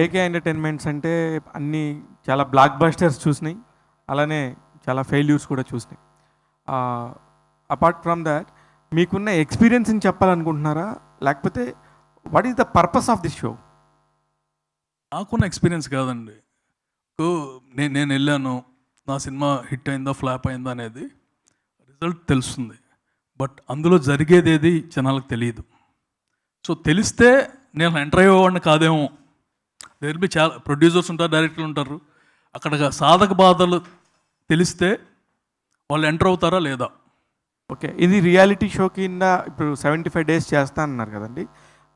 AK entertainments అంటే అన్నీ చాలా బ్లాక్ బస్టర్స్ చూసినాయి, అలానే చాలా ఫెయిల్యూర్స్ కూడా చూసినాయి. అపార్ట్ ఫ్రమ్ దాట్ మీకున్న ఎక్స్పీరియన్స్ని చెప్పాలనుకుంటున్నారా, లేకపోతే what is the purpose of this show? నాకున్న ఎక్స్పీరియన్స్ కాదండి. నేను వెళ్ళాను, నా సినిమా హిట్ అయిందా ఫ్లాప్ అయిందా అనేది రిజల్ట్ తెలుస్తుంది. బట్ అందులో జరిగేది ఏది జనాలకు తెలియదు. సో తెలిస్తే నేను ఎంటర్ అయ్యేవాడిని కాదేమో. దేర్ బి చాలా ప్రొడ్యూసర్స్ ఉంటారు, డైరెక్టర్లు ఉంటారు. అక్కడ సాధక బాధలు తెలిస్తే వాళ్ళు ఎంటర్ అవుతారా లేదా. ఓకే, ఇది రియాలిటీ షో కింద ఇప్పుడు 75 days చేస్తా అన్నారు కదండి,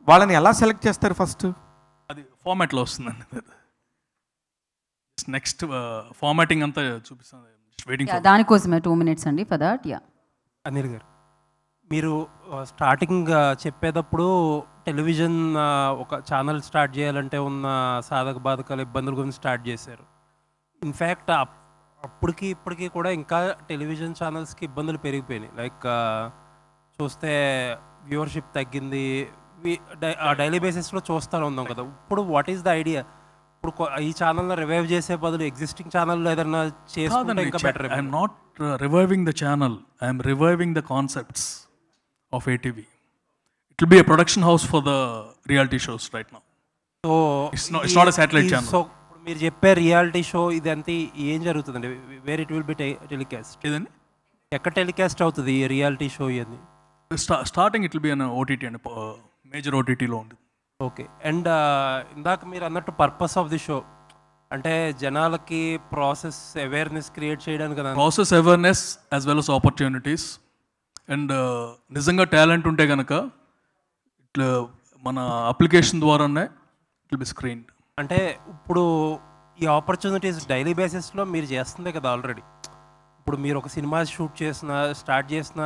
వాళ్ళని ఎలా సెలెక్ట్ చేస్తారు ఫస్ట్? అది ఫార్మాట్లో వస్తుందండి. నెక్స్ట్ ఫార్మాటింగ్ అంతా చూపిస్తాను. వెయిటింగ్. దానికోసమే 2 minutes అండి ఫర్ దాట్. యా అనిల్ గారు, మీరు స్టార్టింగ్ చెప్పేటప్పుడు టెలివిజన్ ఒక ఛానల్ స్టార్ట్ చేయాలంటే ఉన్న సాధక బాధకాల ఇబ్బందుల గురించి స్టార్ట్ చేశారు. ఇన్ఫ్యాక్ట్ అప్పటికి ఇప్పటికీ కూడా ఇంకా టెలివిజన్ ఛానల్స్కి ఇబ్బందులు పెరిగిపోయినాయి. లైక్ చూస్తే వ్యూవర్షిప్ తగ్గింది, డైలీ బేసిస్లో చూస్తూనే ఉన్నాం కదా. ఇప్పుడు వాట్ ఈస్ ద ఐడియా? ఇప్పుడు ఈ ఛానల్ని రివైవ్ చేసే బదులు ఎగ్జిస్టింగ్ ఛానల్ ఏదైనా చేసుకుంటే ఇంకా better. I'm not reviving the channel, I'm reviving the concepts of ATV. It will be a production house for the reality shows right now. So it's not a satellite channel. So ఇప్పుడు మీరు చెప్పే reality show ఇదంతా ఏం జరుగుతుందండి? Where it will be telecast? ఇదండి ఎక్కడ telecast అవుతుంది ఈ రియాలిటీ షో ఇవన్నీ? Starting it will be on OTT అండి, మేజర్ OTTలో ఉంది. ఓకే. అండ్ ఇందాక మీరు అన్నట్టు పర్పస్ ఆఫ్ ది షో అంటే జనాలకి ప్రాసెస్ అవేర్నెస్ క్రియేట్ చేయడానికి కదా. Process awareness as well as opportunities. And నిజంగా టాలెంట్ ఉంటే కనుక ఇట్లా మన అప్లికేషన్ ద్వారానే ఇట్ విల్ బి స్క్రీన్డ్. అంటే ఇప్పుడు ఈ ఆపర్చునిటీస్ డైలీ బేసిస్లో మీరు చేస్తుందే కదా ఆల్రెడీ. ఇప్పుడు మీరు ఒక సినిమా షూట్ చేసిన స్టార్ట్ చేసిన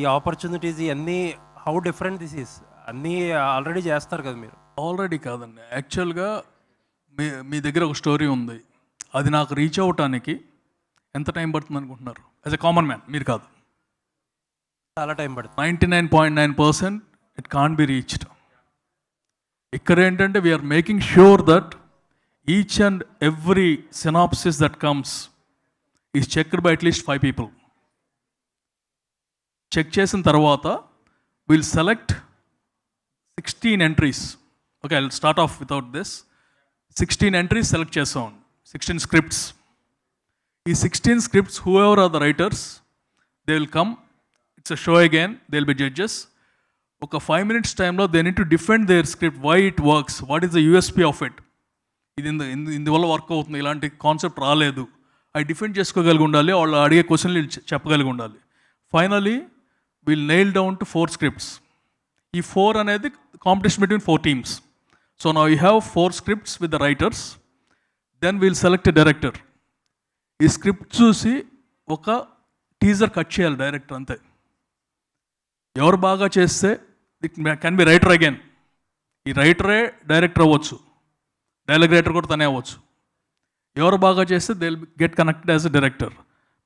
ఈ ఆపర్చునిటీస్ ఇవన్నీ హౌ డిఫరెంట్ దిస్ ఈస్? అన్నీ ఆల్రెడీ చేస్తారు కదా మీరు. ఆల్రెడీ కాదండి, యాక్చువల్గా మీ దగ్గర ఒక స్టోరీ ఉంది, అది నాకు రీచ్ అవ్వటానికి ఎంత టైం పడుతుంది అనుకుంటున్నారు? యాజ్ ఎ కామన్ మ్యాన్, మీరు కాదు. చాలా టైం పడుతుంది. 99.9% ఇట్ కాన్ బి రీచ్డ్. ఇక్కడ ఏంటంటే we're making sure that each and every synopsis that comes is checked by at least 5 people. Check చేసిన తర్వాత will select 16 entries. Okay, I will start off without this. 16 entries select చేస్తాం, 16 scripts. ఈ 16 scripts, whoever are the writers, they will come. It's a show again, they will be judges. ఒక 5 minutes టైంలో they need to defend their script, why it works, what is the USP of it. ఇది ఇందువల్ల work అవుతుంది, ఇలాంటి concept రాలేదు, అవి defend చేసుకోగలిగి ఉండాలి, వాళ్ళు అడిగే క్వశ్చన్లు చెప్పగలిగి ఉండాలి. Finally will nail down to 4 scripts. ఈ 4 అనేది competition between 4 teams. So now you have 4 scripts with the writers. Then will select a director. ఈ స్క్రిప్ట్ చూసి ఒక టీజర్ కట్ చేయాలి డైరెక్టర్, అంతే. ఎవరు బాగా చేస్తే it can be writer again. ఈ రైటరే డైరెక్టర్ అవ్వచ్చు, డైలాగ్ రైటర్ కూడా తనే అవ్వచ్చు. ఎవరు బాగా చేస్తే they will get connected as a director.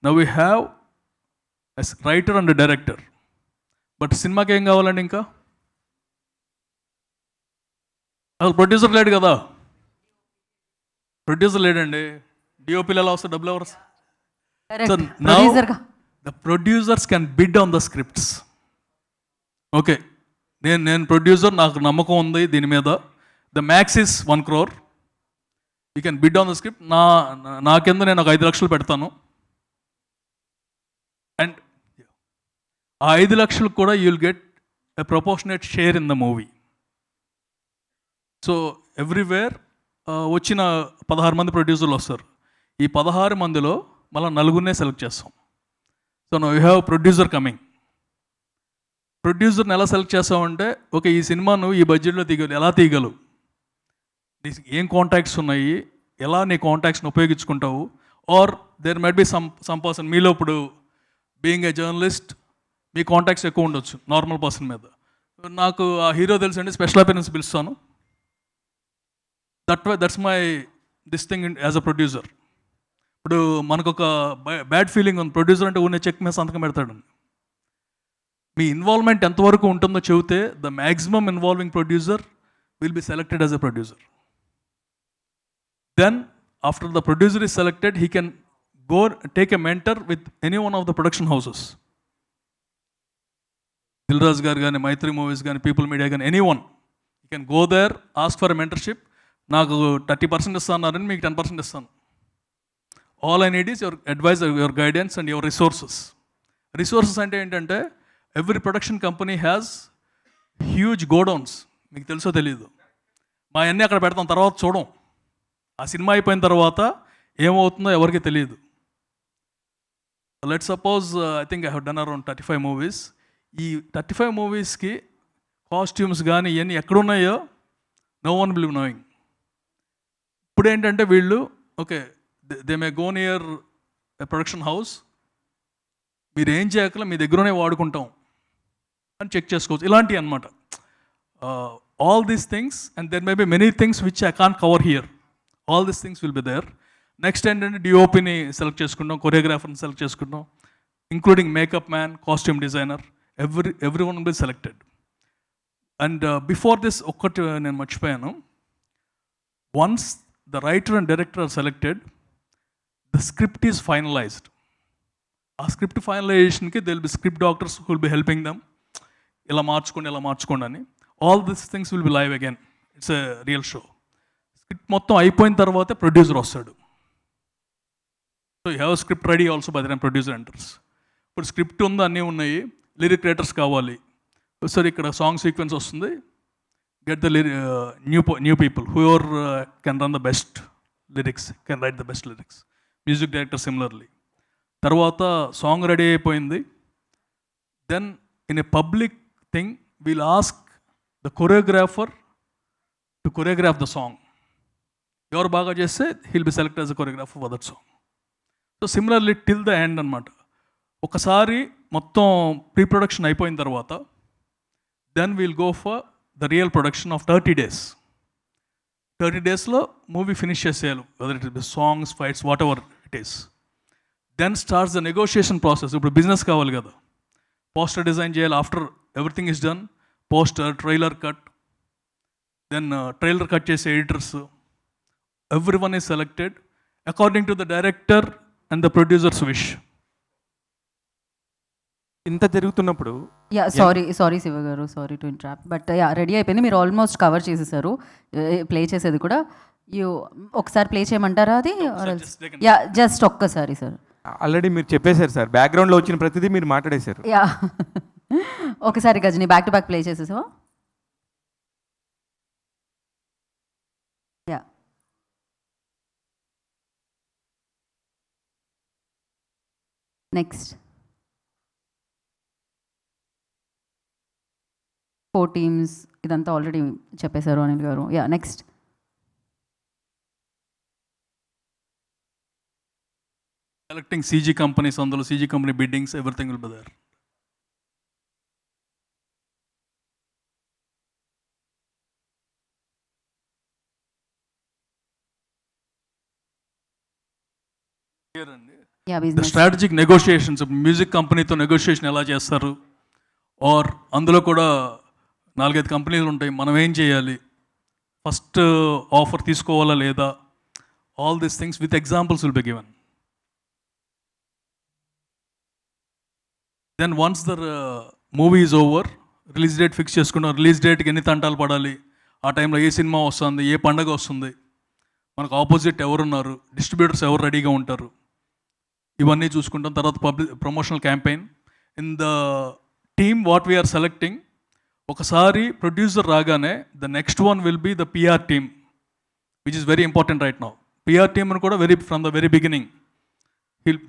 Now we have as writer and director. But సినిమాకి ఏం కావాలండి? ఇంకా అసలు ప్రొడ్యూసర్ లేడు కదా. ప్రొడ్యూసర్ లేడండి, డిఓపీలు ఎలా వస్తే డబ్బులు ఎవరు? So now the producers can bid on the scripts. Okay, నేను ప్రొడ్యూసర్, నాకు నమ్మకం ఉంది దీని మీద. The max is 1 crore. You can bid on the script. నా కింద నేను ఒక 5 లక్షలు పెడతాను. అండ్ ఆ 5 లక్షలకు కూడా you will get a proportionate share in the movie. So everywhere వచ్చిన 16 మంది ప్రొడ్యూసర్లు వస్తారు. ఈ 16 మందిలో మళ్ళీ 4 సెలెక్ట్ చేస్తాం. So no you have producer coming. ప్రొడ్యూసర్ని ఎలా సెలెక్ట్ చేస్తామంటే, ఓకే ఈ సినిమాను ఈ బడ్జెట్లో ఎలా తీయగలవు, ఏం కాంటాక్ట్స్ ఉన్నాయి, ఎలా నీ కాంటాక్ట్స్ని ఉపయోగించుకుంటావు. Or there might be some person, మీలో ఇప్పుడు బీయింగ్ ఏ జర్నలిస్ట్ మీ కాంటాక్ట్స్ ఎక్కువ ఉండొచ్చు నార్మల్ పర్సన్ మీద. నాకు ఆ హీరో తెలుసండి, స్పెషల్ అపియరెన్స్ పిలుస్తాను. That's my this thing as a producer. ఇప్పుడు మనకు ఒక బ్యాడ్ ఫీలింగ్ ఉంది, ప్రొడ్యూసర్ అంటే ఊనే చెక్ మీద సంతకం పెడతాడు. మీ ఇన్వాల్వ్మెంట్ ఎంతవరకు ఉంటుందో చెబితే the maximum involving producer will be selected as a producer. Then, after the producer is selected, he can go take a mentor with any one of the production houses. Dilraj garu gaani, Maitri Movies gaani, People Media gaani, anyone. You can go there, ask for a mentorship. నాకు 30% ఇస్తానని మీకు 10% ఇస్తాను. All I need is your advise, your guidance and your resources. Resources అంటే ఏంటంటే every production company has huge godowns. మీకు తెలుసో తెలీదు, మా అన్నీ అక్కడ పెడతాం, తర్వాత చూడం. ఆ సినిమా అయిపోయిన తర్వాత ఏమవుతుందో ఎవరికి తెలియదు. Let suppose I think I have done around 35 movies. ఈ 35 మూవీస్కి కాస్ట్యూమ్స్ కానీ ఇవన్నీ ఎక్కడున్నాయో no one will be knowing. ఇప్పుడు ఏంటంటే వీళ్ళు okay, they may go near a production house, మీరు ఏం చేయకలా మీ దగ్గరనే వాడుకుంటాం అని చెక్ చేసుకోవచ్చు. ఇలాంటివి అనమాట. All these things and there may be many things which I can't cover here. All these things will be there. Next ఏంటంటే డిఓపిని సెలెక్ట్ చేసుకుంటాం, కొరియోగ్రాఫర్ని సెలెక్ట్ చేసుకుంటాం, including makeup man, costume designer, every one will be selected. And before this ఒక్కటి నేను మర్చిపోయాను. Once the writer and director are selected, the script is finalised. ఆ script ఫైనలైజేషన్కి they will be script doctors who will be helping dum. ఇలా మార్చుకోండి అని. All this things will B live again. It's a real show. Script మొత్తం అయిపోయిన తర్వాత producer వస్తాడు. So you have script ready also by the time producer enters. ఇప్పుడు script ఉంది, అన్నీ ఉన్నాయి, లిరిక్ రైటర్స్ కావాలి. సరే, ఇక్కడ సాంగ్ సీక్వెన్స్ వస్తుంది, get the new people who ever can run the best lyrics, can write the best lyrics. Music director similarly. తర్వాత song ready అయిపోయింది. Then in a public thing we'll ask the choreographer to choreograph the song. ఎవరు బాగా చేస్తే he'll be select as a choreographer for that song. So similarly till the end అనమాట. ఒకసారి మొత్తం pre production అయిపోయిన తర్వాత then we'll go for the real production of 30 days. 30 daysలో movie finish చేసేయాలి, whether it is songs, fights, whatever it is. Then starts the negotiation process. ఇప్పుడు business కావాలి కదా, పోస్టర్ డిజైన్ చేయాలి. After everything is done, poster, trailer cut, then trailer cut చేసే editors, everyone is selected according to the director and the producer's wish. ఇంత జరుగుతున్నప్పుడు yeah sorry Shiva గారు, sorry to interrupt, but yeah ready అయిపోయింది. మీరు almost cover చేసేసారు play చేసేది కూడా. ఒకసారి ప్లే చేయమంటారా అది? యా జస్ట్ ఒక్కసారి సార్. ఆల్రెడీ మీరు చెప్పేశారు సార్, బ్యాక్గ్రౌండ్లో వచ్చిన ప్రతిదీ మీరు మాట్లాడేశారు. యా ఒకసారి Ghajini back to back play చేసేసావా? యా నెక్స్ట్ 4 teams ఇదంతా ఆల్రెడీ చెప్పేశారు Anil garu. Yeah next selecting CG companies, అందులో CG company biddings, everything will be there. Yeah the business strategic negotiations. Music కంపెనీతో నెగోషియేషన్ ఎలా చేస్తారు, ఆర్ అందులో కూడా 4-5 కంపెనీలు ఉంటాయి, మనం ఏం చేయాలి, ఫస్ట్ ఆఫర్ తీసుకోవాలా లేదా, all these things with examples will be given. Then once the movie is over, release date fix చేసుకున్నాం. రిలీజ్ డేట్కి ఎన్ని తంటాలు పడాలి, ఆ టైంలో ఏ సినిమా వస్తుంది, ఏ పండగ వస్తుంది, మనకు ఆపోజిట్ ఎవరున్నారు, డిస్ట్రిబ్యూటర్స్ ఎవరు రెడీగా ఉంటారు, ఇవన్నీ చూసుకుంటాం. తర్వాత promotional campaign. In the team what we are selecting, ఒకసారి ప్రొడ్యూసర్ రాగానే the next one will be the PR team, which is very important right now. PR team అని కూడా from the very beginning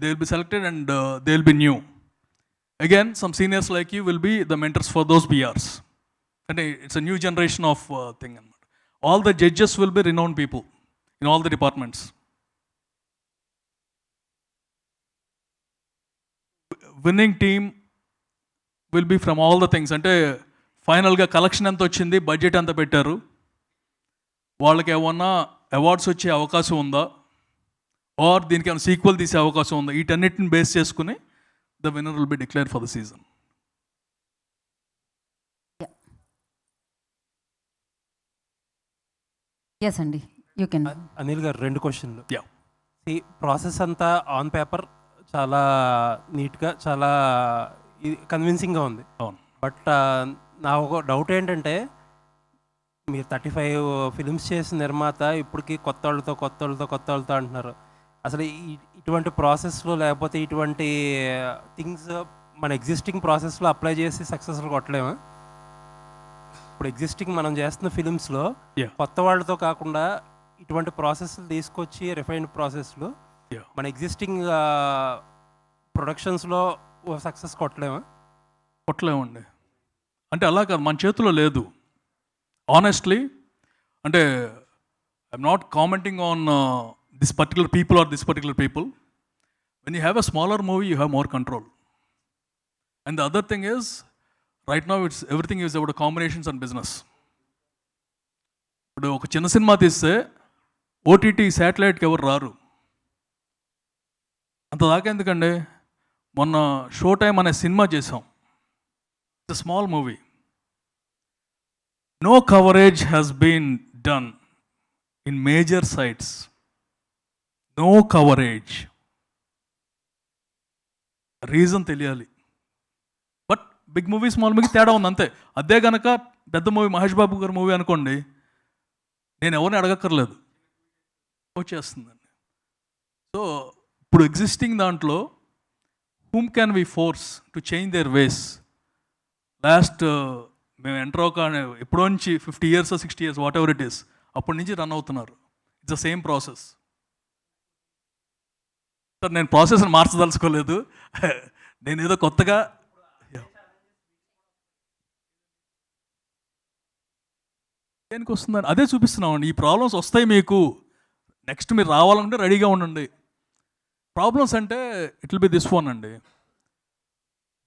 they will be selected and they will be new. Again some seniors like you will be the mentors for those PRs. అంటే it's a new generation of thing అనమాట. All the judges will be renowned people in all the departments. Winning team will be from all the things. అంటే ఫైనల్గా collection ఎంత వచ్చింది, budget ఎంత పెట్టారు, వాళ్ళకి ఏమన్నా అవార్డ్స్ వచ్చే అవకాశం ఉందా, ఆర్ దీనికి ఏమైనా సీక్వెల్ తీసే అవకాశం ఉందా, వీటన్నిటిని బేస్ చేసుకుని the winner will be declare for the season. Yes అండి. You can. అనిల్ గారు 2 క్వశ్చన్లు. Yeah. ఈ ప్రాసెస్ అంతా ఆన్ పేపర్ చాలా నీట్గా, చాలా కన్విన్సింగ్గా ఉంది. అవును. బట్ నా ఒక డౌట్ ఏంటంటే, మీరు 35 ఫిల్మ్స్ చేసిన నిర్మాత ఇప్పటికి కొత్త వాళ్ళతో అంటున్నారు. అసలు ఇటువంటి ప్రాసెస్లో, లేకపోతే ఇటువంటి థింగ్స్ మన ఎగ్జిస్టింగ్ ప్రాసెస్లో అప్లై చేసి సక్సెస్ఫుల్ కొట్టలేమా? ఇప్పుడు ఎగ్జిస్టింగ్ మనం చేస్తున్న ఫిలిమ్స్లో Yeah. కొత్త వాళ్ళతో కాకుండా ఇటువంటి ప్రాసెస్లు తీసుకొచ్చి రిఫైన్డ్ ప్రాసెస్లు Yeah. మన ఎగ్జిస్టింగ్ ప్రొడక్షన్స్లో సక్సెస్ కొట్టలేమా? కొట్టలేమండి. అంటే అలా కాదు, మన చేతిలో లేదు. ఆనెస్ట్లీ అంటే I'm not commenting on this particular people or this particular people. When you have a smaller movie you have more control. And the other thing is right now it's everything is about combinations and business. ఇప్పుడు ఒక చిన్న cinema తీస్తే OTT శాటిలైట్కి ఎవరు రారు. అంత దాకా ఎందుకండి, మొన్న షో టైమ్ అనే సినిమా చేసాం. It's a small movie. No coverage has been done in major sites. No coverage. Reason తెలియాలి. బట్ బిగ్ మూవీ స్మాల్ మూవీకి తేడా ఉంది అంతే. అదే కనుక పెద్ద మూవీ మహేష్ బాబు గారి మూవీ అనుకోండి, నేను ఎవరిని అడగక్కర్లేదు, వచ్చేస్తుందండి. సో ఇప్పుడు ఎగ్జిస్టింగ్ దాంట్లో whom can we force to change their ways? Last మేము ఎంటర్ అవ్వక ఎప్పుడో నుంచి 50 years 60 years what ever it is, అప్పటి నుంచి రన్ అవుతున్నారు. It's the same process. Sir నేను ప్రాసెస్ని మార్చదలుచుకోలేదు. నేను ఏదో కొత్తగా దేనికి వస్తుందని అదే చూపిస్తున్నామండి. ఈ ప్రాబ్లమ్స్ వస్తాయి మీకు, నెక్స్ట్ మీరు రావాలంటే రెడీగా ఉండండి. ప్రాబ్లమ్స్ అంటే it will be this one అండి.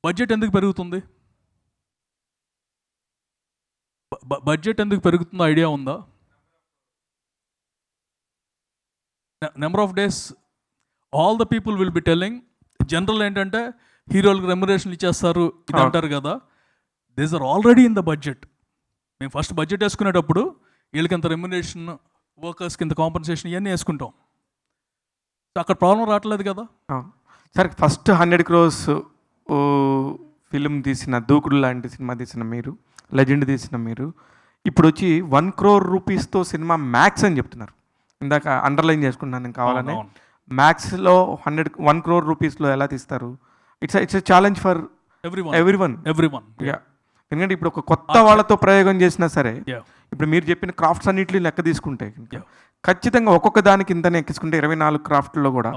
బడ్జెట్ ఎందుకు పెరుగుతుంది? బడ్జెట్ ఎందుకు పెరుగుతుందో ఐడియా ఉందా? Number of days all the people will be telling. General ఏంటంటే హీరోలకు రెమ్యునరేషన్ ఇచ్చేస్తారు ఇది అంటారు కదా. These are already in the budget. మేము ఫస్ట్ బడ్జెట్ వేసుకునేటప్పుడు వీళ్ళకి ఇంత రెమ్యునరేషన్, వర్కర్స్కి ఇంత కాంపన్సేషన్ ఇవన్నీ వేసుకుంటాం. సో అక్కడ ప్రాబ్లం రావట్లేదు కదా. సార్ ఫస్ట్ 100 crores ఫిలిం తీసిన దూకుడు లాంటి సినిమా తీసిన మీరు, లెజెండ్ తీసిన మీరు, ఇప్పుడు వచ్చి 1 crore రూపీస్తో సినిమా మ్యాక్స్ అని చెప్తున్నారు. ఇందాక అండర్లైన్ చేసుకున్నాను నేను కావాలని. మ్యాక్స్లో 1 crore రూపీస్లో ఎలా తీస్తారు? It's a challenge for everyone. Yeah, ఎందుకంటే ఇప్పుడు ఒక కొత్త వాళ్ళతో ప్రయోగం చేసినా సరే, ఇప్పుడు మీరు చెప్పిన క్రాఫ్ట్స్ అన్నింటినీ లెక్క తీసుకుంటే ఖచ్చితంగా ఒక్కొక్క దానికి ఇంతనే ఎక్కించుకుంటే 24 క్రాఫ్ట్లో కూడా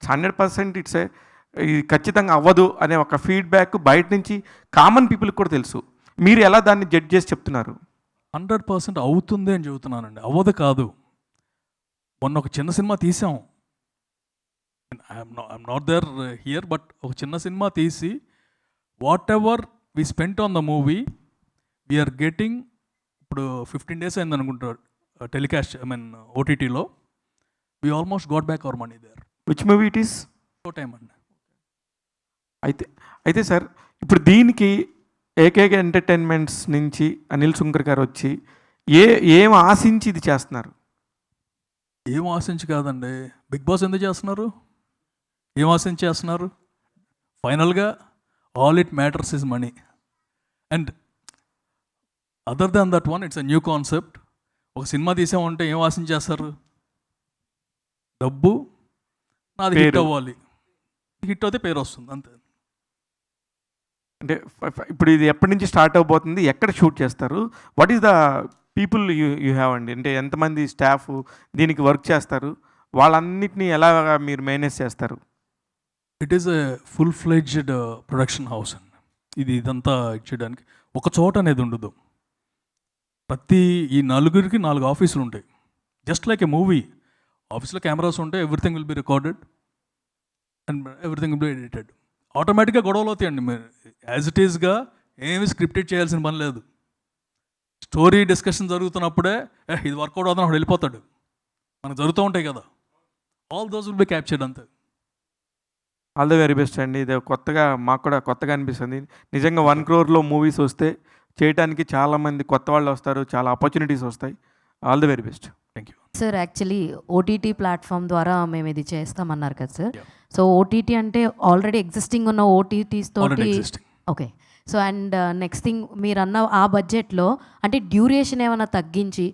100% ఇట్స్ ఇది ఖచ్చితంగా అవ్వదు అనే ఒక ఫీడ్బ్యాక్ బయట నుంచి కామన్ పీపుల్కి కూడా తెలుసు. మీరు ఎలా దాన్ని జడ్జ్ చేసి చెప్తున్నారు? 100% అవుతుంది అని చెబుతున్నానండి, అవ్వదు కాదు. మొన్న ఒక చిన్న సినిమా తీసాం, I'm not there here, but ఒక చిన్న సినిమా తీసి whatever we spent on the movie we're getting, ఇప్పుడు 15 days అయింది అనుకుంటారు టెలికాస్ట్, ఐ మీన్ ఓటీటీలో, we almost got back our money there. Which movie it is? Show time అండి. అయితే సార్ ఇప్పుడు దీనికి ఏకేక ఎంటర్టైన్మెంట్స్ నుంచి అనిల్ సుంకర్ గారు వచ్చి ఏం ఆశించి ఇది చేస్తున్నారు? ఏం ఆశించి కాదండి, బిగ్ బాస్ ఎందుకు చేస్తున్నారు? ఏం ఆశించి చేస్తున్నారు? ఫైనల్గా all it matters is money. And other than that one, it's a new concept. ఒక సినిమా తీసామంటే ఏం ఆశించి చేస్తారు? డబ్బు, నాది హిట్ అవ్వాలి, హిట్ అయితే పేరు వస్తుంది అంతే. అంటే ఇప్పుడు ఇది ఎప్పటి నుంచి స్టార్ట్ అవబోతుంది? ఎక్కడ షూట్ చేస్తారు? What is the people you have అండి? అంటే ఎంతమంది స్టాఫ్ దీనికి వర్క్ చేస్తారు? వాళ్ళన్నిటినీ ఎలా మీరు మేనేజ్ చేస్తారు? It is a full fledged production house అండి. ఇదంతా ఇచ్చేయడానికి ఒక చోట అనేది ఉండదు. ప్రతి ఈ 4 ఆఫీసులు ఉంటాయి. జస్ట్ లైక్ ఏ మూవీ. ఆఫీస్లో కెమెరాస్ ఉంటాయి, everything will be recorded and everything will be edited. ఆటోమేటిక్గా గొడవలు అవుతాయండి. మీరు యాజ్ ఇట్ ఈస్గా ఏమి స్క్రిప్టెడ్ చేయాల్సిన పని లేదు. స్టోరీ డిస్కషన్ జరుగుతున్నప్పుడే ఇది వర్కౌట్ అవుతుంది, వెళ్ళిపోతాడు. మనకు జరుగుతూ ఉంటాయి కదా. All those will be captured అంతే. ఆల్ ద వెరీ బెస్ట్ అండి. ఇది కొత్తగా మాకు కూడా కొత్తగా అనిపిస్తుంది. నిజంగా 1 crore మూవీస్ వస్తే చేయడానికి చాలామంది కొత్త వాళ్ళు వస్తారు, చాలా ఆపర్చునిటీస్ వస్తాయి. All the very best. Thank you. Sir actually OTT platform ద్వారా మేము ఇది చేస్తామన్నారు కదా సార్. Yeah. సో ఓటీటీ అంటే ఆల్రెడీ ఎగ్జిస్టింగ్ ఉన్న ఓటీటీస్ Already తోటి existing. Okay. So and next thing మీరు అన్న ఆ బడ్జెట్లో అంటే డ్యూరేషన్ ఏమైనా తగ్గించి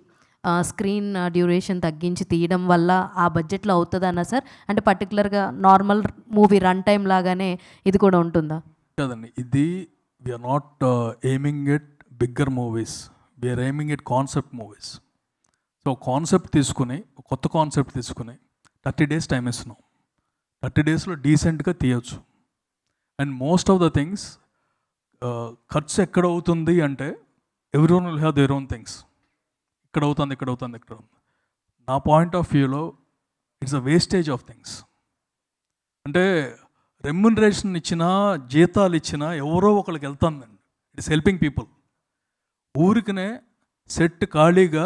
స్క్రీన్ డ్యూరేషన్ తగ్గించి తీయడం వల్ల ఆ బడ్జెట్లో అవుతుందన్నా సార్? అంటే పర్టికులర్గా నార్మల్ మూవీ రన్ టైం లాగానే ఇది కూడా ఉంటుందా? కాదండి, ఇది we're not aiming at bigger movies, we're aiming at concept movies. So concept తీసుకుని, కొత్త కాన్సెప్ట్ తీసుకుని 30 days టైం ఇస్తున్నాం. 30 daysలో డీసెంట్గా తీయొచ్చు. And most of the things ఖర్చు ఎక్కడ అవుతుంది అంటే every one will have their own things. ఇక్కడ అవుతుంది. నా పాయింట్ ఆఫ్ వ్యూలో it's a wastage of things. అంటే రెమ్యునరేషన్ ఇచ్చినా, జీతాలు ఇచ్చినా ఎవరో ఒకరికి వెళ్తుందండి. It is helping people. ఊరికనే సెట్ ఖాళీగా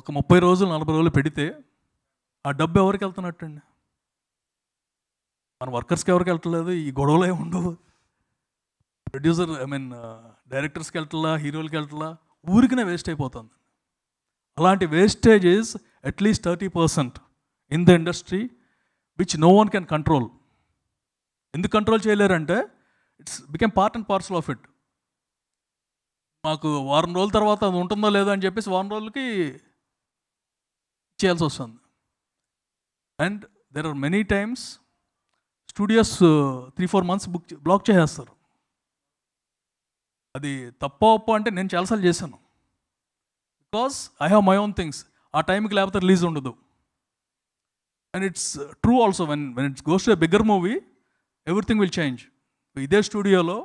ఒక 30 రోజులు 40 రోజులు పెడితే ఆ డబ్బు ఎవరికి వెళ్తున్నట్టండి? మన వర్కర్స్కి ఎవరికి వెళ్ళట్లేదు, ఈ గొడవలు ఏమి ఉండవు. ప్రొడ్యూసర్ డైరెక్టర్స్కి వెళ్ళట్లా, హీరోలకి వెళ్ళట్లా, ఊరికనే వేస్ట్ అయిపోతుంది. అలాంటి wastages at least 30% in the industry which no one can control. ఎందుకు కంట్రోల్ చేయలేరంటే it's became part and parcel of it. మాకు వారం రోజుల తర్వాత అది ఉంటుందో లేదో అని చెప్పేసి వారం రోజులకి చేయాల్సి వస్తుంది. And there are many times studios 3-4 months block చేసేస్తారు. అది తప్ప అంటే నేను చాలాసార్లు చేశాను. Because I have my own things. ఆ టైంకి లేకపోతే రిలీజ్ ఉండదు. And it's true also when it's goes to a bigger movie everything will change. ఇదే స్టూడియోలో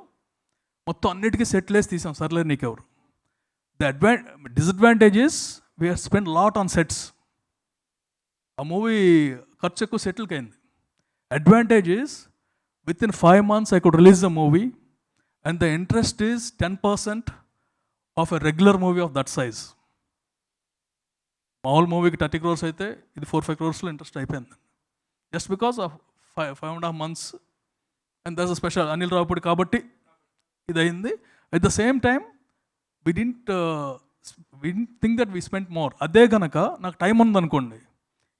మొత్తం అన్నిటికీ సెట్లేసి తీసాం, సర్లే నీకెవరు. Disadvantages we have spend lot on sets. ఆ మూవీ ఖర్చు ఎక్కువ సెటిల్కి అయింది. Advantages with in 5 months I could release the movie and the interest is 10% of a regular movie of that size. మామూలు మూవీకి 30 crores అయితే ఇది 4-5 crores ఇంట్రెస్ట్ అయిపోయింది. Just because of 5.5 months and that's a special Anil Ravipudi కాబట్టి ఇది అయింది. At the same time we didn't think that we spend more. అదే కనుక నాకు టైం ఉందనుకోండి,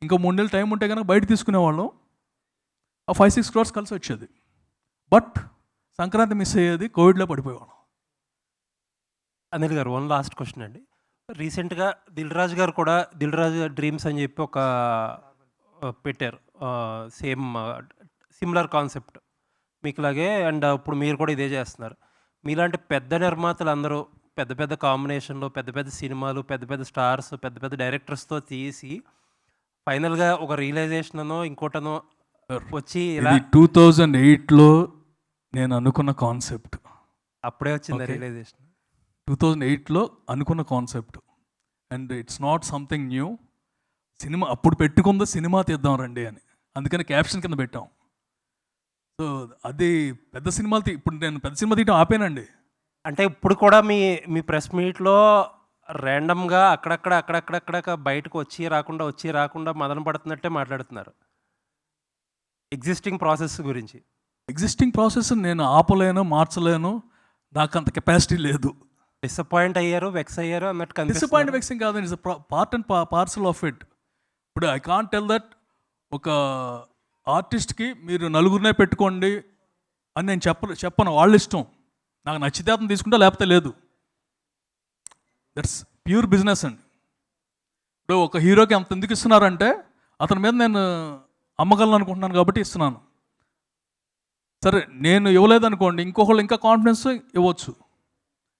ఇంకా 3 నెలలు టైం ఉంటే కనుక బయట తీసుకునేవాళ్ళం, ఆ 5-6 crores కలిసి వచ్చేది. బట్ సంక్రాంతి మిస్ అయ్యేది, కోవిడ్లో పడిపోయేవాళ్ళం. అనిల్ గారు, వన్ లాస్ట్ క్వశ్చన్ అండి. రీసెంట్గా దిల్ రాజు గారు కూడా దిల్ రాజు డ్రీమ్స్ అని చెప్పి ఒక పెట్టారు, సేమ్ సిమిలర్ కాన్సెప్ట్ మీకులాగే. అండ్ ఇప్పుడు మీరు కూడా ఇదే చేస్తున్నారు. మీలాంటి పెద్ద నిర్మాతలు అందరూ పెద్ద పెద్ద కాంబినేషన్లో పెద్ద పెద్ద సినిమాలు, పెద్ద పెద్ద స్టార్స్, పెద్ద పెద్ద డైరెక్టర్స్తో తీసి ఫైనల్గా ఒక రియలైజేషనో ఇంకోటనో వచ్చి ఇలా 2008లో నేను అనుకున్న కాన్సెప్ట్. అప్పుడే వచ్చింది రియలైజేషన్. 2008లో అనుకున్న concept. And it's not something new. Cinema అప్పుడు పెట్టుకుందో సినిమా తీద్దాం రండి అని, అందుకని క్యాప్షన్ కింద పెట్టాం. సో అది పెద్ద సినిమాలు ఇప్పుడు నేను పెద్ద సినిమా తీయడం ఆపేనండి. అంటే ఇప్పుడు కూడా మీ ప్రెస్ మీట్లో ర్యాండమ్గా అక్కడక్కడ బయటకు వచ్చి రాకుండా మదన పడుతున్నట్టే మాట్లాడుతున్నారు ఎగ్జిస్టింగ్ ప్రాసెస్ గురించి. ఎగ్జిస్టింగ్ ప్రాసెస్ నేను ఆపలేను, మార్చలేను, నాకు అంత కెపాసిటీ లేదు. డిసప్పాయింట్ అయ్యారు, వెక్స్ అయ్యారు అన్నట్టు. డిసప్పాయింట్ వెక్సింగ్ కాదండి, it's part and parcel of it. ఇప్పుడు ఐ కాంట్ టెల్ దట్ ఒక ఆర్టిస్ట్కి మీరు 4 పెట్టుకోండి అని నేను చెప్పను. వాళ్ళ ఇష్టం. నాకు నచ్చితే అతను తీసుకుంటా, లేకపోతే లేదు. దట్స్ ప్యూర్ బిజినెస్ అండి. ఇప్పుడు ఒక హీరోకి అంత ఎందుకు ఇస్తున్నారంటే అతని మీద నేను అమ్మగలను అనుకుంటున్నాను కాబట్టి ఇస్తున్నాను. సరే నేను ఇవ్వలేదనుకోండి, ఇంకొకళ్ళు ఇంకా కాన్ఫిడెన్స్ ఇవ్వచ్చు.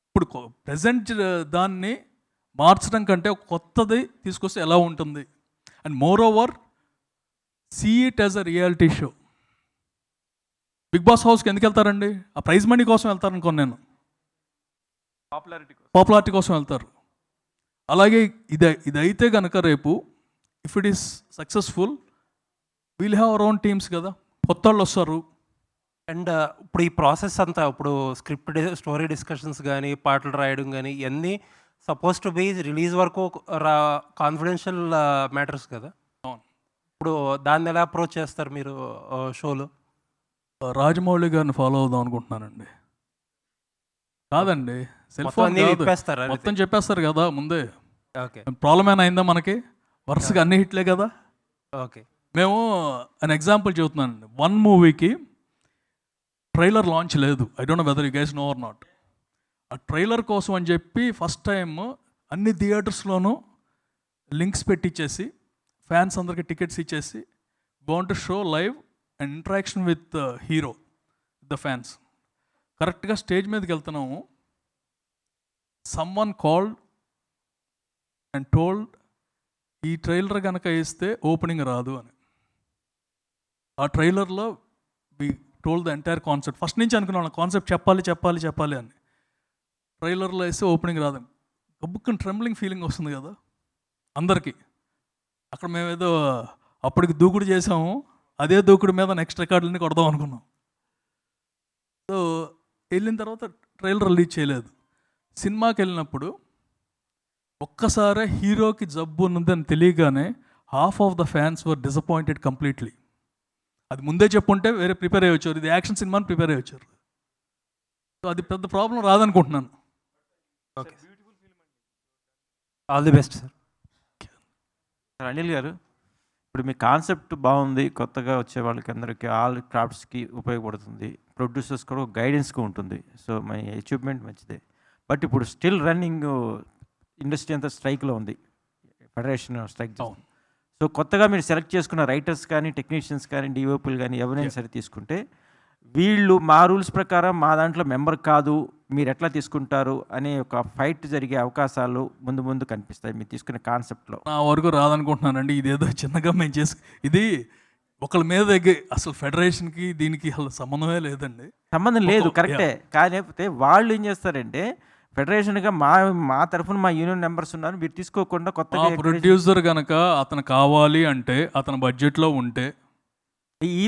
ఇప్పుడు ప్రజెంట్ దాన్ని మార్చడం కంటే ఒక కొత్తది తీసుకొస్తే ఎలా ఉంటుంది. And more over see it as a reality show. Big boss హౌస్కి ఎందుకు వెళ్తారండి? ఆ ప్రైజ్ మనీ కోసం వెళ్తారు అనుకోండి నేను, పాపులారిటీ కోసం వెళ్తారు. అలాగే ఇదైతే కనుక రేపు if it is successful we'll have our own teams కదా, కొత్త వాళ్ళు వస్తారు. అండ్ ఇప్పుడు ఈ ప్రాసెస్ అంతా, ఇప్పుడు స్క్రిప్ట్ స్టోరీ డిస్కషన్స్ కానీ, పాటలు రాయడం కానీ, ఇవన్నీ సపోజ్ టు బీ రిలీజ్ వరకు కాన్ఫిడెన్షియల్ మ్యాటర్స్ కదా. అవును. ఇప్పుడు దాన్ని ఎలా అప్రోచ్ చేస్తారు మీరు షోలో? రాజమౌళి గారిని ఫాలో అవుదాం అనుకుంటున్నానండి. కాదండి, సెల్ మొత్తం ఫోన్ అన్నీ కాదు, విప్పేస్తారా? మొత్తం చెప్పేస్తారు కదా ముందే. ఓకే ప్రాబ్లం ఏమైనా అయిందా మనకి? వరుసగా అన్ని హిట్లే కదా. ఓకే మేము అన్ ఎగ్జాంపుల్ చెబుతున్నానండి. వన్ మూవీకి ట్రైలర్ లాంచ్ లేదు. I don't know whether you guys know or not. ఆ ట్రైలర్ కోసం అని చెప్పి ఫస్ట్ టైం అన్ని థియేటర్స్లోనూ లింక్స్ పెట్టించేసి ఫ్యాన్స్ అందరికి టికెట్స్ ఇచ్చేసి want to show live and interaction with hero the fans. కరెక్ట్గా స్టేజ్ మీదకి వెళ్తున్నాము. సమ్వన్ కాల్డ్ అండ్ టోల్డ్ ఈ ట్రైలర్ కనుక ఇస్తే ఓపెనింగ్ రాదు అని. ఆ ట్రైలర్లో we told the entire concept. First నుంచి అనుకున్నాను కాన్సెప్ట్ చెప్పాలి అని. ట్రైలర్లో వేస్తే ఓపెనింగ్ రాదు. గబ్బుక్కుని ట్రెంబ్లింగ్ ఫీలింగ్ వస్తుంది కదా అందరికీ. అక్కడ మేమేదో అప్పటికి దూకుడు చేసాము, అదే దూకుడు మీద నెక్స్ట్ రికార్డులని కొడదాం అనుకున్నాం. సో వెళ్ళిన తర్వాత ట్రైలర్ రిలీజ్ చేయలేదు. సినిమాకి వెళ్ళినప్పుడు ఒక్కసారి హీరోకి జబ్బు ఉన్నదని తెలియగానే half of the fans were disappointed completely. అది ముందే చెప్పుంటే వేరే ప్రిపేర్ అయ్యి వచ్చారు. ఇది యాక్షన్ సినిమాని ప్రిపేర్ అయ్యి వచ్చారు. సో అది పెద్ద ప్రాబ్లం రాదనుకుంటున్నాను. Okay all the best sir. Sir Anil garu, ఇప్పుడు మీ కాన్సెప్ట్ బాగుంది, కొత్తగా వచ్చే వాళ్ళకి అందరికీ ఆల్ క్రాఫ్ట్స్కి ఉపయోగపడుతుంది, ప్రొడ్యూసర్స్ కూడా గైడెన్స్గా ఉంటుంది. సో మై అచీవ్మెంట్ మంచిదే. బట్ ఇప్పుడు స్టిల్ రన్నింగ్ ఇండస్ట్రీ అంతా స్ట్రైక్లో ఉంది, ఫెడరేషన్ స్ట్రైక్. సో కొత్తగా మీరు సెలెక్ట్ చేసుకున్న రైటర్స్ కానీ టెక్నీషియన్స్ కానీ డిఓపీలు కానీ ఎవరైనా సరే తీసుకుంటే వీళ్ళు మా రూల్స్ ప్రకారం మా దాంట్లో మెంబర్ కాదు, మీరు ఎట్లా తీసుకుంటారు అనే ఒక ఫైట్ జరిగే అవకాశాలు ముందు కనిపిస్తాయి మీరు తీసుకునే కాన్సెప్ట్లో. నా వరకు రాదనుకుంటున్నానండి. ఇదేదో చిన్నగా మేము ఇది ఒకళ్ళ మీద అసలు ఫెడరేషన్కి దీనికి అసలు సంబంధమే లేదండి. సంబంధం లేదు, కరెక్టే. కాకపోతే వాళ్ళు ఏం చేస్తారంటే ఫెడరేషన్గా మా తరఫున మా యూనియన్ మెంబర్స్ ఉన్నారు, మీరు తీసుకోకుండా కొత్తగా ప్రొడ్యూసర్ కనుక అతను కావాలి అంటే అతని బడ్జెట్లో ఉంటే ఈ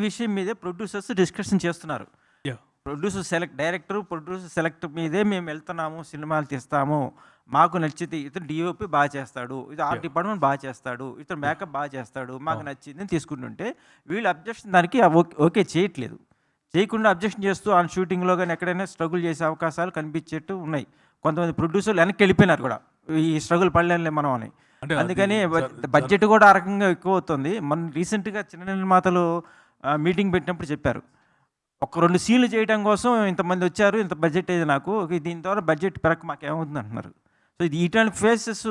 విషయం మీదే ప్రొడ్యూసర్స్ డిస్కషన్ చేస్తున్నారు. Producer select director producer select మీదే మేము వెళ్తున్నాము, సినిమాలు తీస్తాము, మాకు నచ్చితే ఇతను డిఓపి బాగా చేస్తాడు, ఇది ఆర్ట్ డిపార్ట్మెంట్ బాగా చేస్తాడు, ఇతను మేకప్ బాగా చేస్తాడు, మాకు నచ్చింది తీసుకుంటుంటే వీళ్ళు అబ్జెక్షన్ దానికి ఓకే చేయట్లేదు. చేయకుండా అబ్జెక్షన్ చేస్తూ ఆ షూటింగ్లో కానీ ఎక్కడైనా స్ట్రగుల్ చేసే అవకాశాలు కనిపించేట్టు ఉన్నాయి. కొంతమంది ప్రొడ్యూసర్లు వెనక్కి వెళ్ళిపోయినారు కూడా, ఈ స్ట్రగుల్ పడలేనులే మనం అని. అందుకని బడ్జెట్ కూడా ఆ రకంగా ఎక్కువ అవుతుంది. మన రీసెంట్గా చిన్న నిర్మాతలు మీటింగ్ పెట్టినప్పుడు చెప్పారు, ఒక 2 సీన్లు చేయడం కోసం ఇంతమంది వచ్చారు, ఇంత బడ్జెట్ అయ్యేది నాకు, దీని ద్వారా బడ్జెట్ పెరగ మాకేమవుతుంది అంటున్నారు. సో ఇది ఇట్లాంటి ఫేసెస్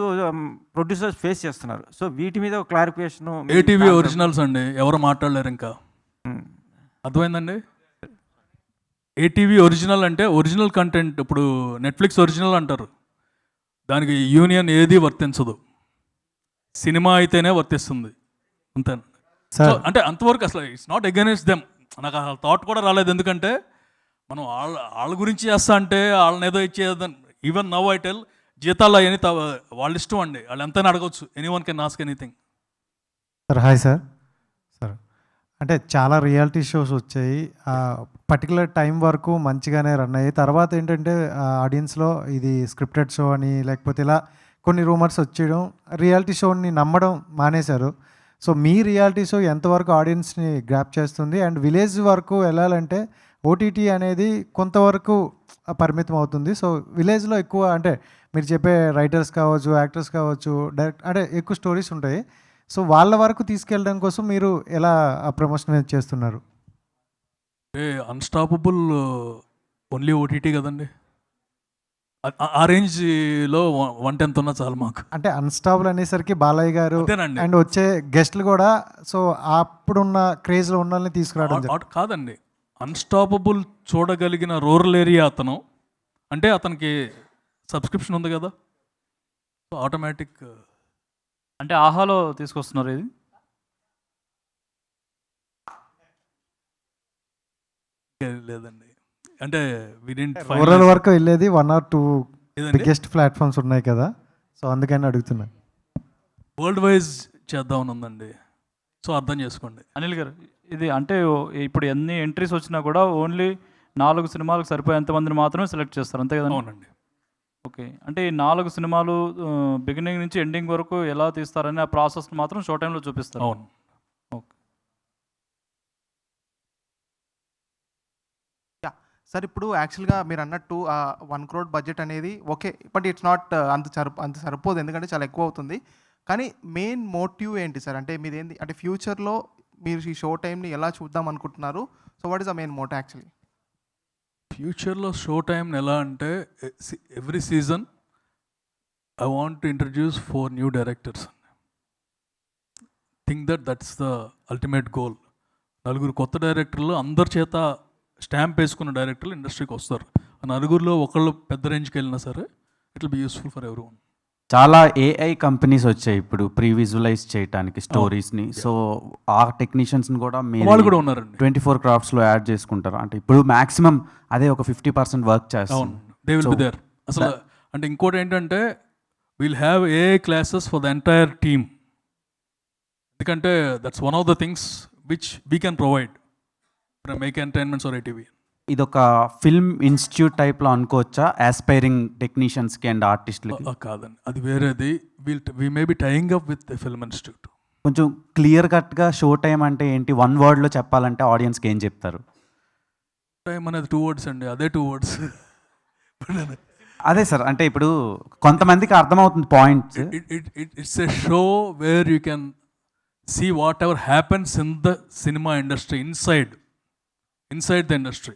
ప్రొడ్యూసర్స్ ఫేస్ చేస్తున్నారు. సో వీటి మీద ఒక క్లారిఫికేషన్. ఏటీవీ ఒరిజినల్స్ అండి, ఎవరు మాట్లాడలేరు ఇంకా. అర్థమైందండి? ఏటీవీ ఒరిజినల్ అంటే ఒరిజినల్ కంటెంట్. ఇప్పుడు నెట్ఫ్లిక్స్ ఒరిజినల్ అంటారు, దానికి యూనియన్ ఏది వర్తించదు, సినిమా అయితేనే వర్తిస్తుంది అంతే. సో అంటే అంతవరకు అసలు ఇట్స్ నాట్ అగైనెస్ట్ దెమ్. నాకు అసలు థాట్ కూడా రాలేదు. ఎందుకంటే మనం వాళ్ళ గురించి చేస్తా అంటే వాళ్ళని ఏదో ఇచ్చేదని. ఈవెన్ నవ్ ఐ టెల్, జీతాలు అవన్నీ వాళ్ళ ఇష్టం అండి, వాళ్ళు ఎంతైనా అడగవచ్చు. Anyone can ask anything. Sir hi sir. Sir అంటే చాలా రియాలిటీ షోస్ వచ్చాయి, పర్టికులర్ టైం వరకు మంచిగానే రన్ అయ్యాయి. తర్వాత ఏంటంటే ఆడియన్స్లో ఇది స్క్రిప్టెడ్ షో అని లేకపోతే ఇలా కొన్ని రూమర్స్ వచ్చేయడం, రియాలిటీ షోని నమ్మడం మానేశారు. సో మీ రియాలిటీ షో ఎంతవరకు ఆడియన్స్ని గ్రాప్ చేస్తుంది? అండ్ విలేజ్ వరకు వెళ్ళాలంటే ఓటీటీ అనేది కొంతవరకు పరిమితం అవుతుంది. సో విలేజ్లో ఎక్కువ అంటే మీరు చెప్పే రైటర్స్ కావచ్చు, యాక్టర్స్ కావచ్చు, డైరెక్ట్ అంటే ఎక్కువ స్టోరీస్ ఉంటాయి. సో వాళ్ళ వరకు తీసుకెళ్ళడం కోసం మీరు ఎలా ప్రమోషన్ చేస్తున్నారు? అన్స్టాపబుల్ ఓన్లీ ఓటీటీ కదండి, ఆ రేంజ్లో 1/10 ఉన్నా చాలు మాకు. అంటే అన్స్టాపబుల్ అనేసరికి బాలయ్య గారు అంతేనండి. అండ్ వచ్చే గెస్ట్లు కూడా సో అప్పుడున్న క్రేజ్లో ఉన్న వాళ్ళని తీసుకురావడం కాదండి. అన్స్టాపబుల్ చూడగలిగిన రూరల్ ఏరియా అతను అంటే అతనికి సబ్స్క్రిప్షన్ ఉంది కదా, సో ఆటోమేటిక్. అంటే ఆహాలో తీసుకొస్తున్నారు ఇది? లేదండి, అంటే రూరల్ వరకు వెళ్ళేది 1 or 2 బిగ్గెస్ట్ ప్లాట్ఫామ్స్ ఉన్నాయి కదా, సో అందుకని అడుగుతున్నా. వరల్డ్ వైజ్ చేద్దామని ఉందండి, సో అర్థం చేసుకోండి. అనిల్ గారు, ఇది అంటే ఇప్పుడు ఎన్ని ఎంట్రీస్ వచ్చినా కూడా ఓన్లీ 4 సినిమాలకు సరిపోయేంత మందిని మాత్రమే సెలెక్ట్ చేస్తారు, అంతే కదా? అవునండి. ఓకే, అంటే ఈ 4 సినిమాలు బిగినింగ్ నుంచి ఎండింగ్ వరకు ఎలా తీస్తారని ఆ ప్రాసెస్ మాత్రం షో టైంలో చూపిస్తారు. అవును. ఓకే సార్ ఇప్పుడు యాక్చువల్గా మీరు అన్నట్టు 1 crore బడ్జెట్ అనేది ఓకే, బట్ ఇట్స్ నాట్ అంత సరిపోదు, ఎందుకంటే చాలా ఎక్కువ అవుతుంది. కానీ మెయిన్ మోటివ్ ఏంటి సార్? అంటే మీది ఏంటి, అంటే ఫ్యూచర్లో మీరు ఈ షో టైంని ఎలా చూద్దాం అనుకుంటున్నారు? So what is the main motive actually? ఫ్యూచర్లో షో టైంని ఎలా అంటే every season I want to introduce 4 new directors. Think that's the ultimate goal. 4 కొత్త డైరెక్టర్లు అందరి చేత స్టాంప్ వేసుకున్న డైరెక్టర్లు ఇండస్ట్రీకి వస్తారు. ఆ 4 ఒకళ్ళు పెద్ద రేంజ్కి వెళ్ళినా సరే it will be useful for every one. చాలా ఏఐ కంపెనీస్ వచ్చాయి ఇప్పుడు ప్రీ విజువలైజ్ చేయడానికి స్టోరీస్ని. సో ఆ టెక్నీషియన్స్ని కూడా వాళ్ళు కూడా ఉన్నారండి. 24 craftsలో యాడ్ చేసుకుంటారు. అంటే ఇప్పుడు మాక్సిమం అదే ఒక 50% వర్క్ చేస్తాం. They will be there. అసలు అంటే ఇంకోటి ఏంటంటే will have AI classes for the entire team. ఎందుకంటే that's one of the things which we can provide from Make Entertainments or ATV. ఇదొక ఫిల్మ్ ఇన్స్టిట్యూట్ టైప్లో అనుకోవచ్చా ఆస్పైరింగ్ టెక్నీషియన్స్కి అండ్ ఆర్టిస్టులకి? కాదండి, అది వేరేది. We may be tying up with film institute. కొంచెం క్లియర్ కట్గా షో టైం అంటే ఏంటి, 1 wordలో చెప్పాలంటే ఆడియన్స్కి ఏం చెప్తారు? టైం అనేది 2 words అండి, అదే 2 words. అదే సార్, అంటే ఇప్పుడు కొంతమందికి అర్థమవుతుంది points. It's a show where you can see whatever happens in the cinema industry inside the industry.